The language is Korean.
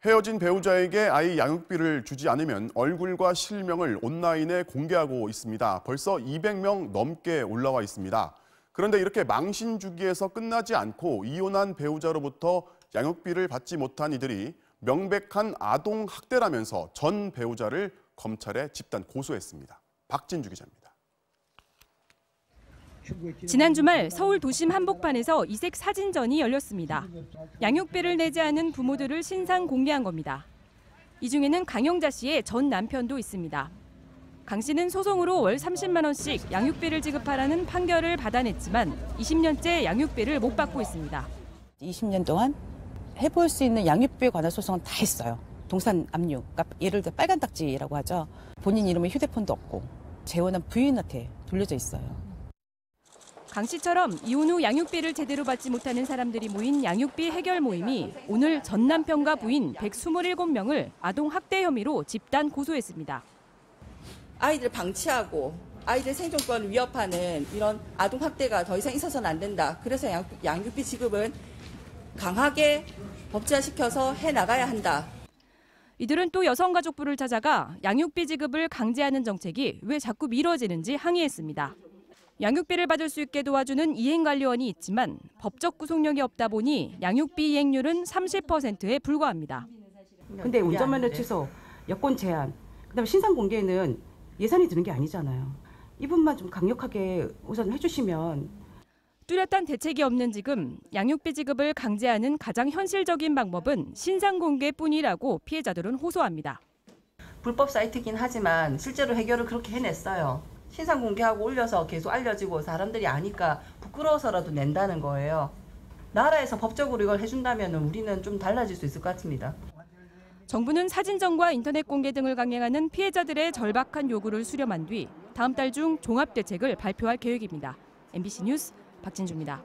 헤어진 배우자에게 아이 양육비를 주지 않으면 얼굴과 실명을 온라인에 공개하고 있습니다. 벌써 200명 넘게 올라와 있습니다. 그런데 이렇게 망신 주기에서 끝나지 않고 이혼한 배우자로부터 양육비를 받지 못한 이들이 명백한 아동 학대라면서 전 배우자를 검찰에 집단 고소했습니다. 박진주 기자입니다. 지난 주말 서울 도심 한복판에서 이색 사진전이 열렸습니다. 양육비를 내지 않은 부모들을 신상 공개한 겁니다. 이 중에는 강영자 씨의 전 남편도 있습니다. 강 씨는 소송으로 월 30만 원씩 양육비를 지급하라는 판결을 받아냈지만 20년째 양육비를 못 받고 있습니다. 20년 동안 해볼 수 있는 양육비에 관한 소송은 다 했어요. 동산 압류, 그러니까 예를 들어 빨간 딱지라고 하죠. 본인 이름에 휴대폰도 없고 재혼한 부인한테 돌려져 있어요. 강 씨처럼 이혼 후 양육비를 제대로 받지 못하는 사람들이 모인 양육비 해결 모임이 오늘 전 남편과 부인 127명을 아동 학대 혐의로 집단 고소했습니다. 아이들 방치하고 아이들 생존권을 위협하는 이런 아동 학대가 더 이상 있어서는 안 된다. 그래서 양육비 지급은 강하게 법제화시켜서 해나가야 한다. 이들은 또 여성가족부를 찾아가 양육비 지급을 강제하는 정책이 왜 자꾸 미뤄지는지 항의했습니다. 양육비를 받을 수 있게 도와주는 이행관리원이 있지만 법적 구속력이 없다 보니 양육비 이행률은 30%에 불과합니다. 근데 운전면허 취소, 여권 제한, 그다음에 신상 공개는 예산이 드는 게 아니잖아요. 이 부분만 좀 강력하게 우선 해주시면. 뚜렷한 대책이 없는 지금 양육비 지급을 강제하는 가장 현실적인 방법은 신상 공개뿐이라고 피해자들은 호소합니다. 불법 사이트긴 하지만 실제로 해결을 그렇게 해냈어요. 신상 공개하고 올려서 계속 알려지고 사람들이 아니까 부끄러워서라도 낸다는 거예요. 나라에서 법적으로 이걸 해준다면 우리는 좀 달라질 수 있을 것 같습니다. 정부는 사진전과 인터넷 공개 등을 강행하는 피해자들의 절박한 요구를 수렴한 뒤 다음 달 중 종합대책을 발표할 계획입니다. MBC 뉴스 박진주입니다.